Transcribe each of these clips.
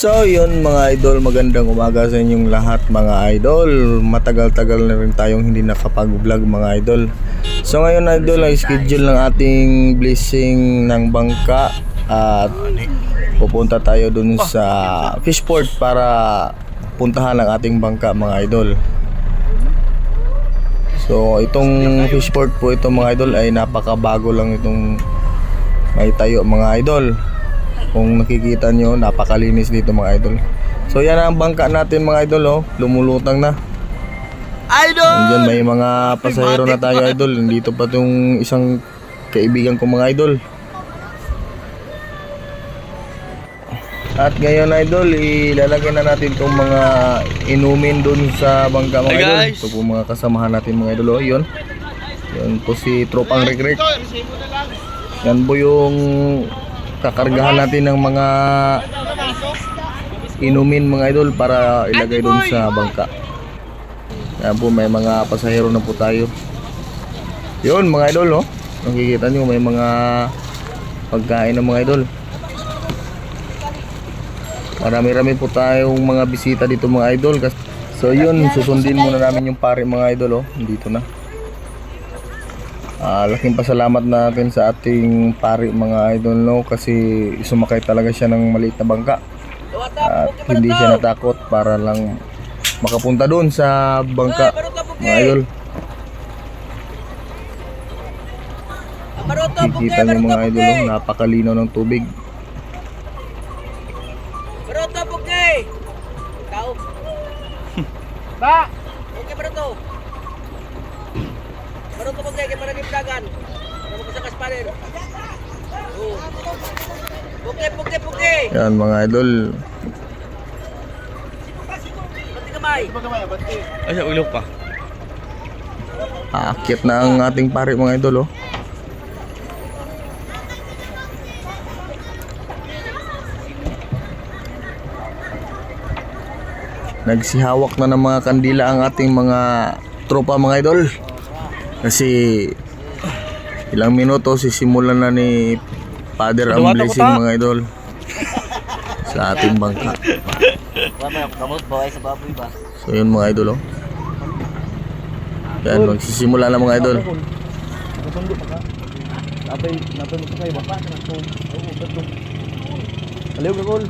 So yun mga idol, magandang umaga sa inyong lahat mga idol. Matagal-tagal na rin tayong hindi nakapag-vlog mga idol. So ngayon idol, ay schedule ng ating blessing ng bangka at pupunta tayo dun sa fishport para puntahan ang ating bangka mga idol. So itong fishport po ito mga idol ay napakabago lang itong may tayo mga idol. Kung nakikita nyo, napakalinis dito mga idol. So yan ang bangka natin mga idol, oh. Lumulutang na. Idol! Nandiyan may mga pasahero na tayo idol. Dito pa itong isang kaibigan ko mga idol. At ngayon idol, ilalagay na natin itong mga inumin dun sa bangka mga idol. Ito po mga kasamahan natin mga idol, oh. Yun po si Tropang Rikrek. Yan po yung kakargahan natin ng mga inumin mga idol para ilagay dun sa bangka. Yan po, may mga pasahero na po tayo. Yun mga idol, oh. Nakikita nyo may mga pagkain ng mga idol. Marami-rami po tayong mga bisita dito mga idol. So yun, susundin muna namin yung pare mga idol, oh. Dito na. Laking pasalamat natin sa ating pari mga idol, no, kasi sumakay talaga siya ng maliit na bangka at hindi siya natakot para lang makapunta doon sa bangka mga idol. Kikita niyo mga idol, no, napakalinaw ng tubig. Ba, okay ba ito? Baru ko magay kay para gibdagan. Ano ko sa kaspaner. Oh. Puke. Yan mga idol. Bati kamay. Ay, sa ulok pa. Aakyat na ang ating pare mga idol, oh. Nagsihawak na ng mga kandila ang ating mga tropa mga idol. Kasi ilang minuto sisimulan na ni Father ang blessing mga idol sa ating bangka. So yun mga idol, oh. Yan, magsisimula na mga idol. Aliw ka kol.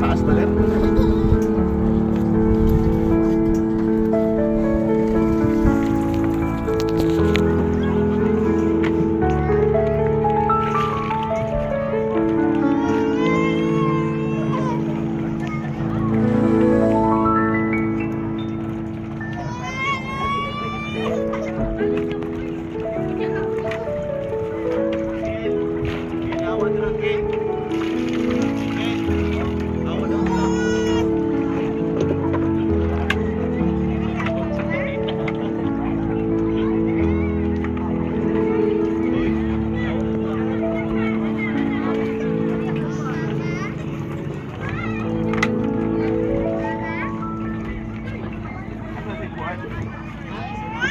taas ba rin?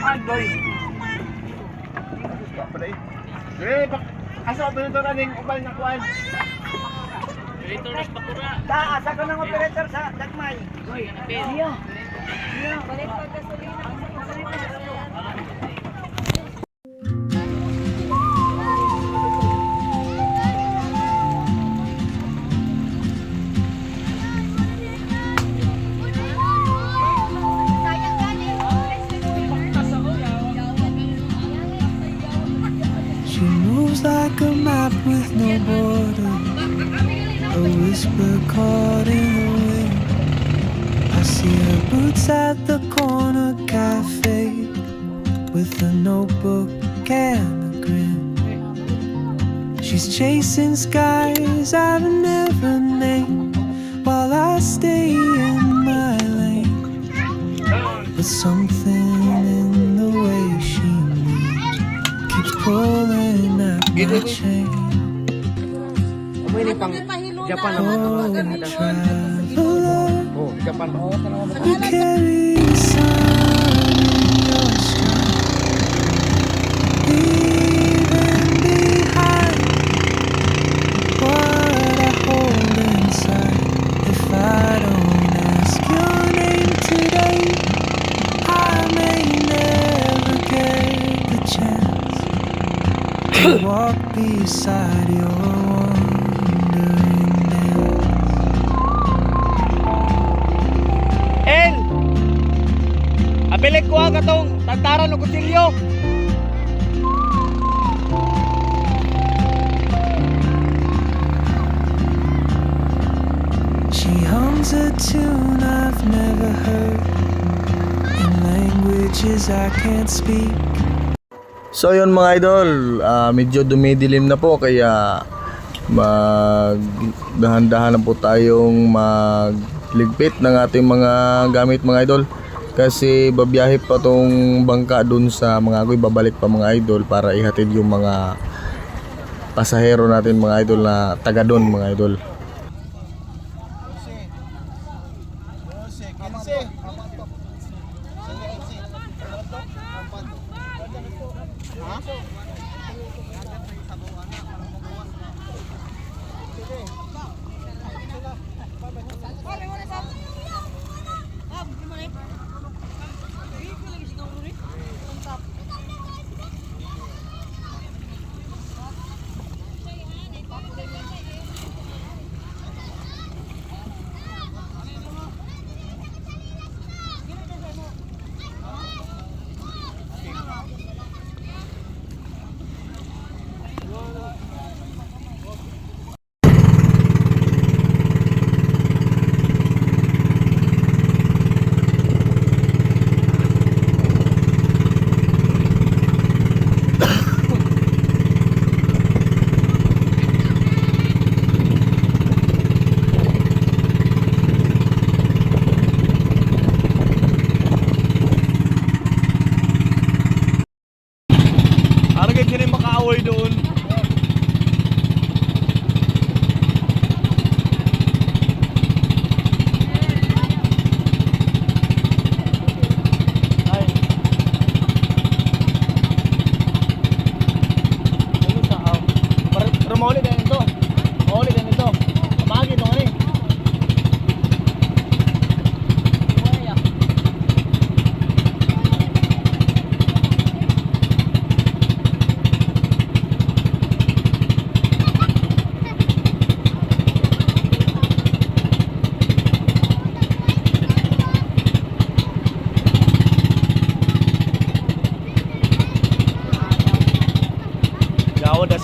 Andoy. Asa ba nito na ning ubal na kuan? Asa ka ng operator sa Dagmay? She moves like a map with no border, a whisper caught in the wind. I see her boots at the corner cafe with a notebook and a grin. She's chasing skies I've never named while I stay in my lane. But something in the way she moves keeps pulling at my chain. Japan Oh, traveler, Japan. you carry the sun in your stride, leaving behind what I hold inside. If I don't ask your name today, I may never get the chance to walk beside your wandering dance. El! Abilik ko ang katong tagtaran ng kutsilyo. She hums a tune I've never heard in languages I can't speak. So yun mga idol, medyo dumidilim na po kaya magdahan-dahan na po tayong magligpit ng ating mga gamit mga idol, kasi babiyahe pa tong bangka dun sa mga agoy, babalik pa mga idol para ihatid yung mga pasahero natin mga idol na taga dun mga idol.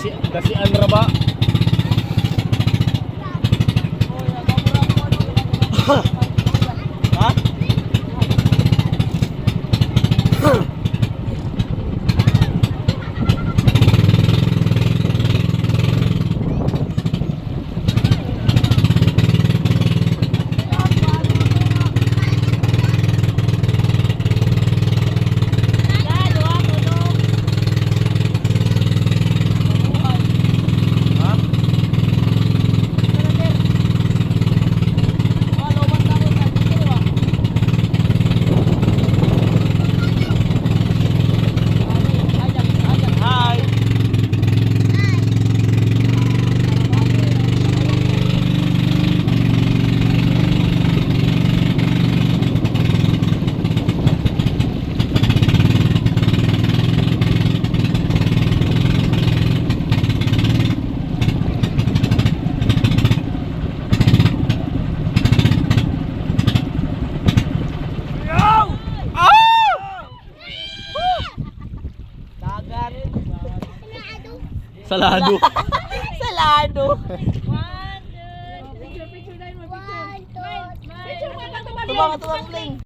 Dasian ra ba? Ha? Salado. Salado. Picture tayo mo, picture. Tumama, tumama, Fling.